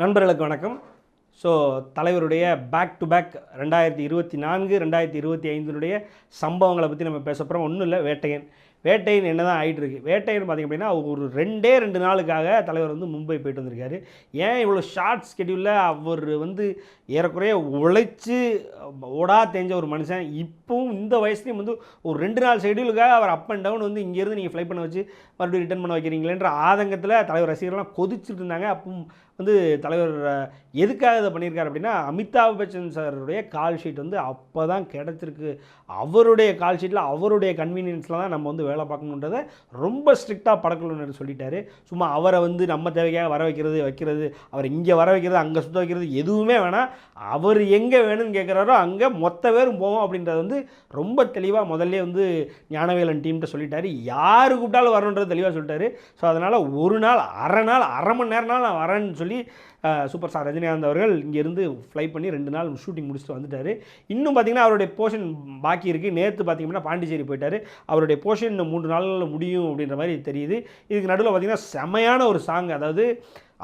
நண்பர்களுக்கு வணக்கம். ஸோ தலைவருடைய பேக் டு பேக் 2024 2025 சம்பவங்களை பற்றி நம்ம பேச போகிறோம். ஒன்றும் இல்லை, வேட்டையன் என்ன தான் ஆகிட்டு இருக்கு. வேட்டையன் பார்த்திங்க அப்படின்னா ஒரு 2 நாளுக்காக தலைவர் வந்து மும்பை போயிட்டு வந்திருக்காரு. ஏன் இவ்வளோ ஷார்ட் ஸ்கெடியூலில் அவர் வந்து ஏறக்குறைய உழைச்சி ஓடா தெரிஞ்ச ஒரு மனுஷன் இப்போவும் இந்த வயசுலேயும் வந்து ஒரு 2 நாள் ஷெடியூலுக்காக அவர் அப் அண்ட் டவுன் வந்து இங்கேருந்து நீங்கள் ஃப்ளை பண்ண வச்சு மறுபடியும் ரிட்டர்ன் பண்ண வைக்கிறீங்களேன்ற ஆதங்கத்தில் தலைவர் ரசிகர்கள்லாம் கொதிச்சுட்டு இருந்தாங்க. அப்போ வந்து தலைவர் எதுக்காக இதை பண்ணியிருக்காரு அப்படின்னா, அமிதாப் பச்சன் சாருடைய கால் ஷீட் வந்து அப்போ தான் கிடச்சிருக்கு. அவருடைய கால் ஷீட்டில் அவருடைய கன்வீனியன்ஸில் தான் நம்ம வந்து வேலை பார்க்கணுன்றதை ரொம்ப ஸ்ட்ரிக்டாக படக்குழுவினர் சொல்லிட்டாரு. சும்மா அவரை வந்து நம்ம தேவைக்காக வர வைக்கிறது, அவர் இங்கே வர வைக்கிறது, அங்கே சுற்ற வைக்கிறது எதுவுமே வேணாம். அவர் எங்கே வேணும்னு கேட்குறாரோ அங்கே மொத்த பேரும் போவோம் அப்படின்றது வந்து ரொம்ப தெளிவாக முதல்ல வந்து ஞானவேலன் டீம்கிட்ட சொல்லிட்டாரு. யார் கூப்பிட்டாலும் வரணுன்றது தெளிவாக சொல்லிட்டாரு. ஸோ அதனால் ஒரு நாள் அரை மணி நேரம்னாலும் நான் வரேன்னு சொல்லி சூப்பர் ஸ்டார் ரஜினிகாந்த் அவர்கள் இங்கேருந்து ஃப்ளை பண்ணி 2 நாள் ஷூட்டிங் முடிச்சுட்டு வந்துட்டார். இன்னும் பார்த்திங்கன்னா அவருடைய போர்ஷன் பாக்கி இருக்குது. நேற்று பார்த்திங்கன்னா பாண்டிச்சேரி போயிட்டார். அவருடைய போர்ஷன் இன்னும் 3 நாளில் முடியும் அப்படின்ற மாதிரி தெரியுது. இதுக்கு நடுவில் பார்த்திங்கன்னா செமையான ஒரு சாங், அதாவது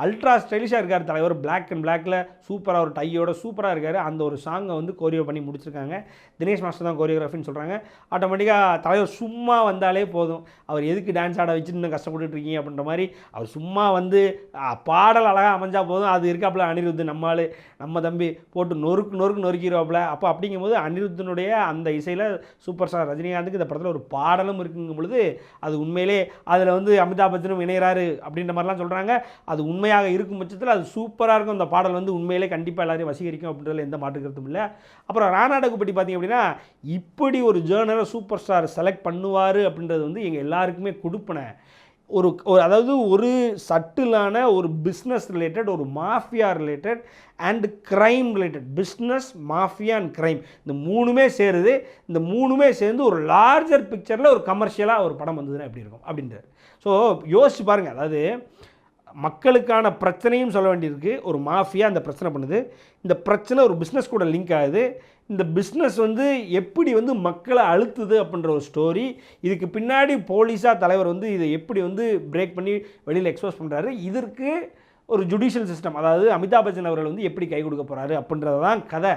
அல்ட்ரா ஸ்டைலிஷாக இருக்கார் தலைவர். பிளாக் அண்ட் பிளாக்கில் சூப்பராக ஒரு டையோட சூப்பராக இருக்கார். அந்த ஒரு சாங்கை வந்து கோரியோ பண்ணி முடிச்சிருக்காங்க. தினேஷ் மாஸ்டர் தான் கோரியோகிராஃபின்னு சொல்கிறாங்க. ஆட்டோமேட்டிக்காக தலைவர் சும்மா வந்தாலே போதும், அவர் எதுக்கு டான்ஸ் ஆட வச்சுட்டு இன்னும் கஷ்டப்பட்டுட்டு இருக்கீங்க அப்படின்ற மாதிரி, அவர் சும்மா வந்து பாடல் அழகாக அமைஞ்சால் போதும். அது இருக்காப்புல அனிருத், நம்மளால் நம்ம தம்பி போட்டு நொறுக்கிடுவாப்புல. அப்போ அப்படிங்கும்போது அனிருத்தினுடைய அந்த இசையில் சூப்பர் ஸ்டார் ரஜினிகாந்துக்கு இந்த படத்தில் ஒரு பாடலும் இருக்குங்கும் பொழுது அது உண்மையிலே அதில் வந்து அமிதாப் பச்சனும் இணைகிறாரு அப்படின்ற மாதிரிலாம் சொல்கிறாங்க. அது உண்மையாக இருக்கும் பட்சத்தில் அது சூப்பராக இருக்கும். அந்த பாடல் வந்து உண்மையிலே கண்டிப்பாக எல்லாரையும் வசீகரிக்கும் அப்படின்றதுல எந்த மாற்று கருத்தும் இல்லை. அப்புறம் ராணா டகுபதி பார்த்திங்க அப்படின்னா, இப்படி ஒரு ஜேர்னரை சூப்பர் ஸ்டார் செலக்ட் பண்ணுவார் அப்படின்றது வந்து எங்கள் எல்லாருக்குமே கொடுப்பன ஒரு அதாவது ஒரு சட்டிலான ஒரு பிஸ்னஸ் ரிலேட்டட், ஒரு mafia related and crime related, business mafia and crime, இந்த மூணுமே சேருது. இந்த மூணுமே சேர்ந்து ஒரு லார்ஜர் பிக்சரில் ஒரு கமர்ஷியலாக ஒரு படம் வந்ததுன்னா எப்படி இருக்கும் அப்படின்றார். ஸோ யோசிச்சு பாருங்கள், அதாவது மக்களுக்கான பிரச்சனையும் சொல்ல வேண்டியிருக்கு. ஒரு மாஃபியா அந்த பிரச்சனை பண்ணுது, இந்த பிரச்சனை ஒரு பிஸ்னஸ் கூட லிங்க் ஆகுது, இந்த பிஸ்னஸ் வந்து எப்படி வந்து மக்களை அழுத்துது அப்படின்ற ஒரு ஸ்டோரி. இதுக்கு பின்னாடி போலீஸாக தலைவர் வந்து இதை எப்படி வந்து பிரேக் பண்ணி வெளியில் எக்ஸ்போஸ் பண்ணுறாரு, இதற்கு ஒரு ஜுடிஷியல் சிஸ்டம், அதாவது அமிதாப் பச்சன் அவர்கள் வந்து எப்படி கை கொடுக்க போகிறாரு அப்படின்றது தான் கதை.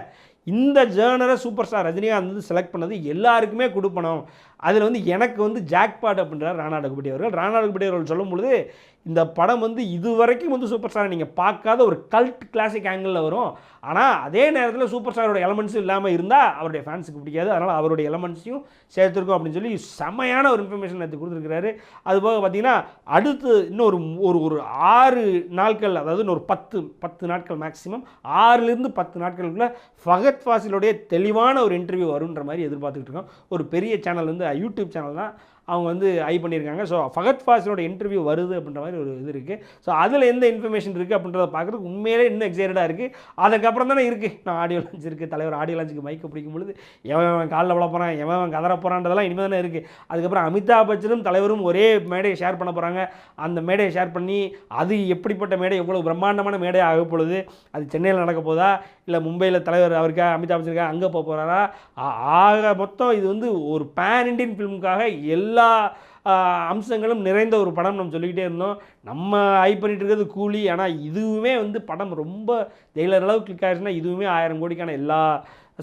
இந்த ஜேர்னரை சூப்பர் ஸ்டார் ரஜினிகாந்த் வந்து செலக்ட் பண்ணது எல்லாருக்குமே கொடுப்பணும். அதில் வந்து எனக்கு வந்து ஜாக்பாட் அப்படின்றார் ராணா டகுபதி அவர்கள். ராணா டகுபதி அவர்கள் சொல்லும் பொழுது, இந்த படம் வந்து இதுவரைக்கும் வந்து சூப்பர் ஸ்டாரை நீங்கள் பார்க்காத ஒரு கல்ட் கிளாசிக் ஆங்கிளில் வரும். ஆனால் அதே நேரத்தில் சூப்பர் ஸ்டாரோட எலமெண்ட்ஸும் இல்லாமல் இருந்தால் அவருடைய ஃபேன்ஸுக்கு பிடிக்காது. அதனால் அவருடைய எலமெண்ட்ஸையும் சேர்த்துருக்கோம் அப்படின்னு சொல்லி செமையான ஒரு இன்ஃபர்மேஷன் எடுத்து கொடுத்துருக்கிறாரு. அதுபோக பார்த்திங்கன்னா அடுத்து இன்னும் ஒரு 6 நாட்கள், அதாவது இன்னொரு 10 நாட்கள் மேக்ஸிமம், 6லேருந்து 10 நாட்களுக்குள்ளே ஃபகத் ஃபாசிலுடைய தெளிவான ஒரு இன்டர்வியூ வருன்ற மாதிரி எதிர்பார்த்துக்கிட்டு இருக்கோம். ஒரு பெரிய சேனல் வந்து யூடியூப் சேனல் தான் அவங்க வந்து ஐ பண்ணியிருக்காங்க. ஸோ ஃபகத் ஃபாசிலோட இன்டர்வியூ வருது அப்படின்ற மாதிரி ஒரு இது இருக்குது. ஸோ அதில் எந்த இன்ஃபர்மேஷன் இருக்குது அப்படின்றத பார்க்குறதுக்கு உண்மையிலே இன்னும் எக்ஸைட்டடாக இருக்குது. அதுக்கப்புறம் தானே இருக்குது நான் ஆடியோ லான்ச் இருக்குது, தலைவர் ஆடியோ லான்ச்சுக்கு மைக்கை பிடிக்கும் பொழுது எவன் காலில் விழ போகிறான், எவன் கதற போகிறான்றதெல்லாம் இனிமேல் தானே இருக்குது. அதுக்கப்புறம் அமிதாப் பச்சனும் தலைவரும் ஒரே மேடையை ஷேர் பண்ண போகிறாங்க. அந்த மேடையை ஷேர் பண்ணி அது எப்படிப்பட்ட மேடை, எவ்வளோ பிரம்மாண்டமான மேடை ஆக பொழுது, அது சென்னையில் நடக்க போதா இல்லை மும்பையில் தலைவர் அவருக்காக அமிதாப் பச்சனுக்காக அங்கே போக போகிறாரா, ஆக மொத்தம் இது வந்து ஒரு பேன் இண்டியன் ஃபிலிமுக்காக எல்லா அம்சங்களும் நிறைந்த ஒரு படம் நம்ம சொல்லிக்கிட்டே இருந்தோம். நம்ம ஐ பண்ணிட்டு இருக்கிறது கூலி. ஆனால் இதுவுமே வந்து படம் ரொம்ப ஜெயிலர் அளவு கிளிக் ஆகிடுச்சுன்னா இதுவுமே 1000 கோடிக்கான எல்லா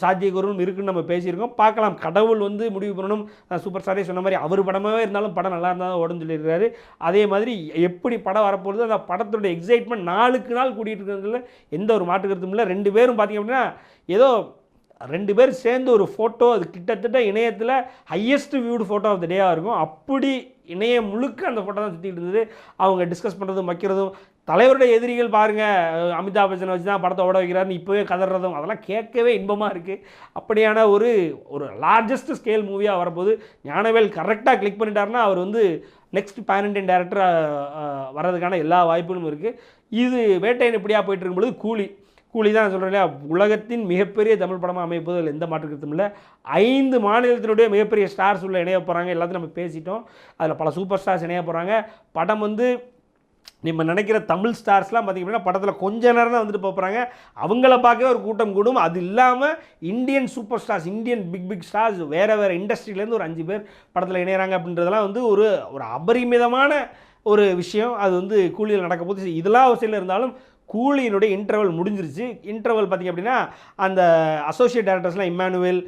சாத்தியக்கூறும் இருக்குன்னு நம்ம பேசியிருக்கோம். பார்க்கலாம், கடவுள் வந்து முடிவு பண்ணணும். சூப்பர் ஸ்டாரே சொன்ன மாதிரி அவர் படமாகவே இருந்தாலும் படம் நல்லா இருந்தால் தான் ஓடுன்னு சொல்லியிருக்காரு. அதே மாதிரி எப்படி படம் வரப்போகுது, அந்த படத்தோட எக்ஸைட்மெண்ட் நாளுக்கு நாள் கூட்டிகிட்டு இருக்கிறதுல எந்த ஒரு மாற்று கருத்தும் இல்லை. 2 பேரும் பார்த்திங்க அப்படின்னா ஏதோ 2 பேர் சேர்ந்து ஒரு ஃபோட்டோ, அது கிட்டத்தட்ட இணையத்தில் highest viewed photo of the டேவாக இருக்கும். அப்படி இணையம் முழுக்க அந்த ஃபோட்டோ தான் சுற்றிட்டு இருந்தது. அவங்க டிஸ்கஸ் பண்ணுறதும் வைக்கிறதும், தலைவருடைய எதிரிகள் பாருங்கள் அமிதாப் பச்சனை வச்சு தான் படத்தை ஓட வைக்கிறாருன்னு இப்போவே கதறதும், அதெல்லாம் கேட்கவே இன்பமாக இருக்குது. அப்படியான ஒரு லார்ஜஸ்ட் ஸ்கேல் மூவியாக வரப்போது. ஞானவேல் கரெக்டாக கிளிக் பண்ணிட்டாருன்னா அவர் வந்து நெக்ஸ்ட் பேன் இண்டியன் டேரக்டராக வர்றதுக்கான எல்லா வாய்ப்புகளும் இருக்குது. இது வேட்டையன் இப்படியாக போயிட்டு இருக்கும்பொழுது கூலி தான் சொல்கிறேன் இல்லையா, உலகத்தின் மிகப்பெரிய தமிழ் படமாக அமைப்பது அதில் எந்த மாற்று கருத்தும் இல்லை. 5 மாநிலத்தினுடைய மிகப்பெரிய ஸ்டார்ஸ் உள்ள இணைய போகிறாங்க. எல்லாத்தையும் நம்ம பேசிட்டோம். அதில் பல சூப்பர் ஸ்டார்ஸ் இணைய போகிறாங்க. படம் வந்து நம்ம நினைக்கிற தமிழ் ஸ்டார்ஸ்லாம் பார்த்திங்க அப்படின்னா படத்தில் கொஞ்ச நேரம் தான் வந்துட்டு போகிறாங்க. அவங்கள பார்க்கவே ஒரு கூட்டம் கூடும். அது இல்லாமல் Indian super stars, Indian big stars, வேறு இண்டஸ்ட்ரியிலேருந்து ஒரு 5 பேர் படத்தில் இணைகிறாங்க அப்படின்றதெல்லாம் வந்து ஒரு அபரிமிதமான ஒரு விஷயம். அது வந்து கூலியில் நடக்க போது இதெல்லாம் ஒரு சைடில் இருந்தாலும் கூலியினுடைய இன்டர்வல் முடிஞ்சிருச்சு. இன்டர்வல் பார்த்திங்க அப்படின்னா அந்த அசோசியேட் டைரக்டர்ஸ்லாம் இம்மானுவேல்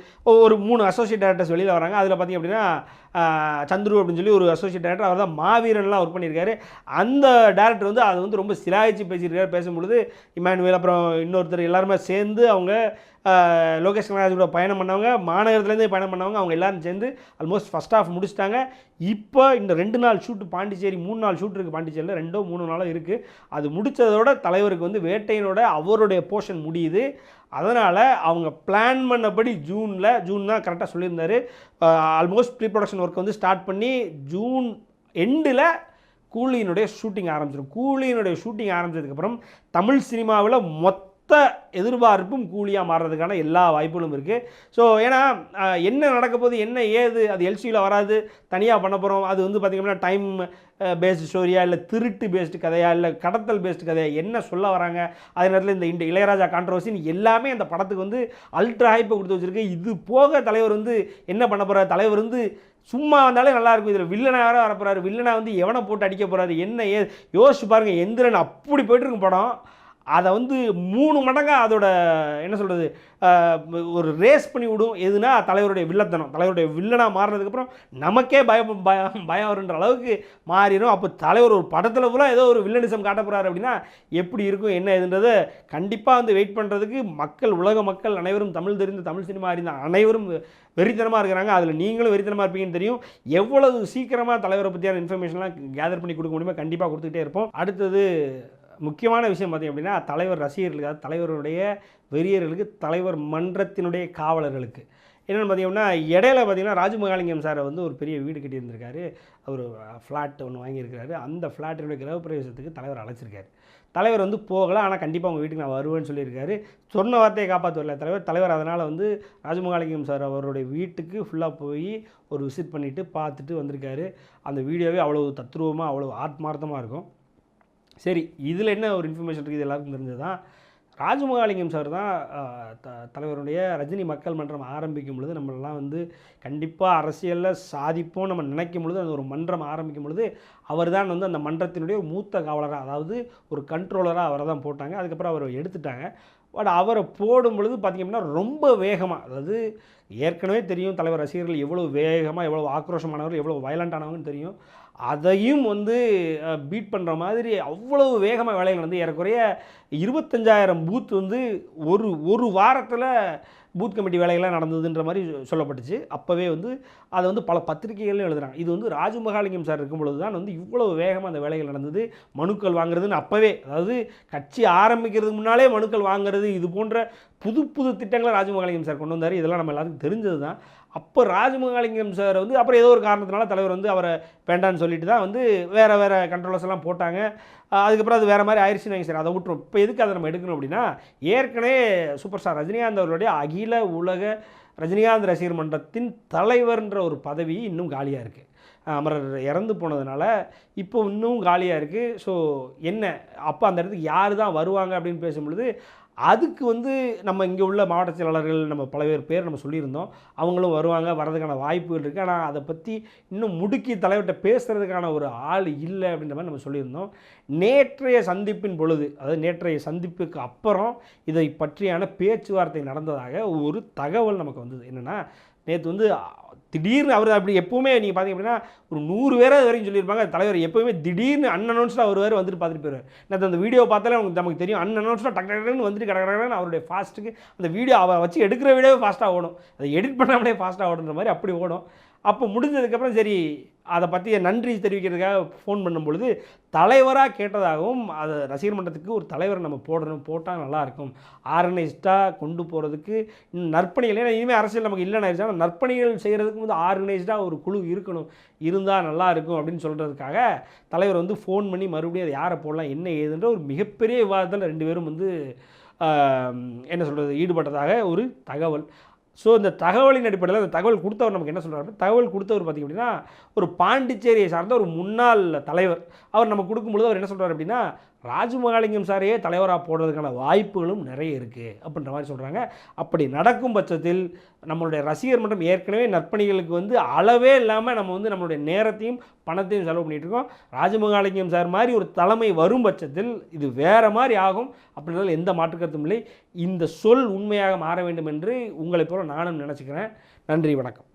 ஒரு 3 அசோசியேட் டைரக்டர்ஸ் வெளியில் வராங்க. அதில் பார்த்திங்க அப்படின்னா சந்துரு அப்படின்னு சொல்லி ஒரு அசோசியேட் டைரக்டர், அவர் தான் மாவீரன்லாம் ஒர்க் பண்ணியிருக்காரு. அந்த டேரக்டர் வந்து அது வந்து ரொம்ப சிலாய்ச்சி பேசியிருக்காரு. பேசும்பொழுது இம்மானுவேல் அப்புறம் இன்னொருத்தர் எல்லாருமே சேர்ந்து அவங்க லோகேஷ் கனகராஜ் கூட பயணம் பண்ணவங்க, மாநகரத்துலேருந்து பயணம் பண்ணவங்க, அவங்க எல்லோரும் சேர்ந்து ஆல்மோஸ்ட் ஃபஸ்ட் ஹாஃப் முடிச்சிட்டாங்க. இப்போ இந்த 2 நாள் ஷூட்டு பாண்டிச்சேரி, 3 நாள் ஷூட் இருக்குது பாண்டிச்சேரியில், 2-3 நாளும் இருக்குது. அது முடித்ததோட தலைவருக்கு வந்து வேட்டையனோட அவருடைய போர்ஷன் முடியுது. அதனால் அவங்க பிளான் பண்ணபடி ஜூன் தான் கரெக்டாக சொல்லியிருந்தார். ஆல்மோஸ்ட் ப்ரீ ப்ரொடக்ஷன் ஒர்க் வந்து ஸ்டார்ட் பண்ணி ஜூன் எண்டில் கூலியினுடைய ஷூட்டிங் ஆரம்பிச்சிடும். கூலியினுடைய ஷூட்டிங் ஆரம்பித்ததுக்கப்புறம் தமிழ் சினிமாவில் எதிர்பார்ப்பும் கூலியாக மாறுறதுக்கான எல்லா வாய்ப்புகளும் இருக்குது. ஸோ ஏன்னா என்ன நடக்க போகுது, என்ன ஏது, அது எல்சியில் வராது, தனியாக பண்ண போகிறோம். அது வந்து பார்த்திங்கன்னா டைம் பேஸ்டு ஸ்டோரியா, இல்லை திருட்டு பேஸ்டு கதையா, இல்லை கடத்தல் பேஸ்டு கதையா, என்ன சொல்ல வராங்க. அதே நேரத்தில் இந்த இளையராஜா கான்ட்ரவர்சின்னு எல்லாமே அந்த படத்துக்கு வந்து அல்ட்ரா ஹைப்பை கொடுத்து வச்சுருக்கு. இது போக தலைவர் வந்து என்ன பண்ண போகிறார், தலைவர் வந்து சும்மா வந்தாலே நல்லாயிருக்கும். இதில் வில்லனாக வேறு வரப்போகிறாரு, வில்லனாக வந்து எவனை போட்டு அடிக்க போகிறாரு, என்ன யோசிச்சு பாருங்கள். எந்திரன் அப்படி போய்ட்டுருக்கும் படம். அதை வந்து 3 மடங்காக அதோட என்ன சொல்கிறது ஒரு ரேஸ் பண்ணி விடும். எதுனா தலைவருடைய வில்லத்தனம். தலைவருடைய வில்லனாக மாறினதுக்கப்புறம் நமக்கே பயம் வருன்ற அளவுக்கு மாறிடும். அப்போ தலைவர் ஒரு படத்தில் ஃபுல்லாக ஏதோ ஒரு வில்லனிசம் காட்ட போகிறாரு அப்படின்னா எப்படி இருக்கும், என்ன எதுன்றதை கண்டிப்பாக வந்து வெயிட் பண்ணுறதுக்கு உலக மக்கள் அனைவரும், தமிழ் தெரிந்த, தமிழ் சினிமா அறிந்த அனைவரும் வெறித்தனமாக இருக்கிறாங்க. அதில் நீங்களும் வெறித்தனமாக இருப்பீங்கன்னு தெரியும். எவ்வளவு சீக்கிரமாக தலைவரை பற்றியான இன்ஃபர்மேஷன்லாம் கேதர் பண்ணி கொடுக்க முடியுமோ கண்டிப்பாக கொடுத்துக்கிட்டே இருப்போம். அடுத்தது முக்கியமான விஷயம் பார்த்திங்க அப்படின்னா தலைவர் ரசிகர்களுக்கு, அதாவது தலைவருடைய வெறியர்களுக்கு, தலைவர் மன்றத்தினுடைய காவலர்களுக்கு என்னென்னு பார்த்திங்கன்னா, இடையில பார்த்திங்கன்னா ராஜமகாலிங்கம் சாரை வந்து ஒரு பெரிய வீடு கட்டியிருந்திருக்காரு. அவர் ஃப்ளாட் ஒன்று வாங்கியிருக்கிறாரு. அந்த ஃப்ளாட்டினுடைய கிரகப்பிரவேசத்துக்கு தலைவர் அழைச்சிருக்காரு. தலைவர் வந்து போகலை, ஆனால் கண்டிப்பாக உங்கள் வீட்டுக்கு நான் வருவேன்னு சொல்லியிருக்காரு. சொன்ன வார்த்தையை காப்பாற்றவில்லை தலைவர். அதனால் வந்து ராஜமகாலிங்கம் சார் அவருடைய வீட்டுக்கு ஃபுல்லாக போய் ஒரு விசிட் பண்ணிவிட்டு பார்த்துட்டு வந்திருக்காரு. அந்த வீடியோவே அவ்வளோ தத்ரூபமாக, அவ்வளோ ஆத்மார்த்தமாக இருக்கும். சரி, இதில் என்ன ஒரு இன்ஃபர்மேஷன் இருக்குது, எல்லாருக்கும் தெரிஞ்சது தான். ராஜமகாலிங்கம் சார் தான் தலைவருடைய ரஜினி மக்கள் மன்றம் ஆரம்பிக்கும் பொழுது நம்மளெல்லாம் வந்து கண்டிப்பாக அரசியலில் சாதிப்போம் நம்ம நினைக்கும் பொழுது, அந்த ஒரு மன்றம் ஆரம்பிக்கும் பொழுது அவர் தான் வந்து அந்த மன்றத்தினுடைய மூத்த காவலராக, அதாவது ஒரு கண்ட்ரோலராக அவரை தான் போட்டாங்க. அதுக்கப்புறம் அவரை எடுத்துட்டாங்க. பட் அவரை போடும் பொழுது பார்த்திங்க அப்படின்னா ரொம்ப வேகமாக, அதாவது ஏற்கனவே தெரியும் தலைவர் ரசிகர்கள் எவ்வளோ வேகமாக, எவ்வளோ ஆக்ரோஷமானவர், எவ்வளோ வயலண்ட்டானவங்கன்னு தெரியும். அதையும் வந்து பீட் பண்ணுற மாதிரி அவ்வளவு வேகமாக வேலைகள் வந்து ஏறக்குறைய 25,000 பூத் வந்து ஒரு வாரத்தில் பூத் கமிட்டி வேலைகள்லாம் நடந்ததுன்ற மாதிரி சொல்லப்பட்டுச்சு. அப்போவே வந்து அதை வந்து பல பத்திரிகைகள்லையும் எழுதுகிறாங்க. இது வந்து ராஜமகாலிங்கம் சார் இருக்கும் பொழுது தான் வந்து இவ்வளவு வேகமாக அந்த வேலைகள் நடந்தது. மனுக்கள் வாங்குறதுன்னு அப்போவே, அதாவது கட்சி ஆரம்பிக்கிறதுக்கு முன்னாலே மனுக்கள் வாங்குறது, இது போன்ற புது திட்டங்களை ராஜமகாலிங்கம் சார் கொண்டு வந்தார். இதெல்லாம் நம்ம எல்லாத்துக்கும் தெரிஞ்சது தான். அப்போ ராஜமகாலிங்கம் சார் வந்து அப்புறம் ஏதோ ஒரு காரணத்தினால தலைவர் வந்து அவரை வேண்டான்னு சொல்லிட்டு தான் வந்து வேறு கண்ட்ரோலர்ஸ் எல்லாம் போட்டாங்க. அதுக்கப்புறம் அது வேறு மாதிரி ஆயிடுச்சுன்னு வைங்க சார், அதை விட்டுரும். இப்போ எதுக்கு அதை நம்ம எடுக்கணும் அப்படின்னா, ஏற்கனவே சூப்பர் ஸ்டார் ரஜினிகாந்த் அவர்களுடைய அகில உலக ரஜினிகாந்த் ரசிகர் மன்றத்தின் தலைவர்ன்ற ஒரு பதவி இன்னும் காலியாக இருக்குது. அமரர் இறந்து போனதுனால இப்போ இன்னும் காலியாக இருக்குது. ஸோ என்ன, அப்போ அந்த இடத்துக்கு யார் தான் வருவாங்க அப்படின்னு பேசும்பொழுது, அதுக்கு வந்து நம்ம இங்கே உள்ள மாவட்ட செயலாளர்கள் நம்ம பல பேர் நம்ம சொல்லியிருந்தோம். அவங்களும் வருவாங்க, வர்றதுக்கான வாய்ப்புகள் இருக்குது. ஆனால் அதை பற்றி இன்னும் முடுக்கி தலைவர்கிட்ட பேசுகிறதுக்கான ஒரு ஆள் இல்லை அப்படின்ற மாதிரி நம்ம சொல்லியிருந்தோம். நேற்றைய சந்திப்பின் பொழுது, அதாவது நேற்றைய சந்திப்புக்கு அப்புறம் இதை பற்றியான பேச்சுவார்த்தை நடந்ததாக ஒரு தகவல் நமக்கு வந்தது. என்னென்னா, நேற்று வந்து திடீர்னு அவர் அப்படி எப்போவுமே நீங்கள் பார்த்தீங்க அப்படின்னா ஒரு 100 பேரை வரைக்கும் சொல்லியிருப்பாங்க. தலைவர் எப்போவுமே திடீர்னு அன்அனௌன்ஸ்டாக அவர் வேறு வந்துட்டு பார்த்துட்டு போயிடுவார். நேற்று அந்த வீடியோ பார்த்தாலே நமக்கு தெரியும், அன்அனௌன்ஸ்டாக டக்குன்னு வந்துட்டு கடற்கடன்னு அவருடைய ஃபாஸ்ட்டுக்கு அந்த வீடியோ அவரை வச்சு எடுக்கிற வீடியோவே ஃபாஸ்ட்டாக ஓடும், அதை எடிட் பண்ணாமலே ஃபாஸ்ட்டாக ஓடுன்ற மாதிரி அப்படி ஓடும். அப்போ முடிஞ்சதுக்கப்புறம் சரி அதை பற்றி நன்றி தெரிவிக்கிறதுக்காக ஃபோன் பண்ணும்பொழுது தலைவராக கேட்டதாகவும், அதை ரசிகர் மன்றத்துக்கு ஒரு தலைவரை நம்ம போட்டால் நல்லாயிருக்கும், ஆர்கனைஸ்டாக கொண்டு போகிறதுக்கு நற்பணிகள், ஏன்னா இனிமேல் அரசியல் நமக்கு இல்லைன்னு ஆயிடுச்சு, ஆனால் நற்பணிகள் செய்கிறதுக்கு வந்து ஆர்கனைஸ்டாக ஒரு குழு இருந்தால் நல்லாயிருக்கும் அப்படின்னு சொல்கிறதுக்காக தலைவர் வந்து ஃபோன் பண்ணி மறுபடியும் அதை யாரை போடலாம் என்ன ஏதுன்ற ஒரு மிகப்பெரிய விவாதத்தில் 2 பேரும் வந்து என்ன சொல்கிறது ஈடுபட்டதாக ஒரு தகவல். ஸோ இந்த தகவலின் அடிப்படையில் அந்த தகவல் கொடுத்தவர் நமக்கு என்ன சொல்கிறாரு, தகவல் கொடுத்தவர் பார்த்திங்க அப்படின்னா ஒரு பாண்டிச்சேரியை சார்ந்த ஒரு முன்னாள் தலைவர். அவர் நம்ம கொடுக்கும்பொழுது அவர் என்ன சொல்கிறார் அப்படின்னா, ராஜமகாலிங்கம் சாரையே தலைவராக போடுறதுக்கான வாய்ப்புகளும் நிறைய இருக்குது அப்படின்ற மாதிரி சொல்கிறாங்க. அப்படி நடக்கும் பட்சத்தில் நம்மளுடைய ரசிகர் மன்றம் ஏற்கனவே நற்பணிகளுக்கு வந்து அளவே இல்லாமல் நம்ம வந்து நம்மளுடைய நேரத்தையும் பணத்தையும் செலவு பண்ணிகிட்டு இருக்கோம். ராஜமகாலிங்கம் சார் மாதிரி ஒரு தலைமை வரும் பட்சத்தில் இது வேறு மாதிரி ஆகும் அப்படின்றதில் எந்த மாற்றுக்கருத்தும் இல்லை. இந்த சொல் உண்மையாக மாற வேண்டும் என்று உங்களை போல நானும் நினச்சிக்கிறேன். நன்றி, வணக்கம்.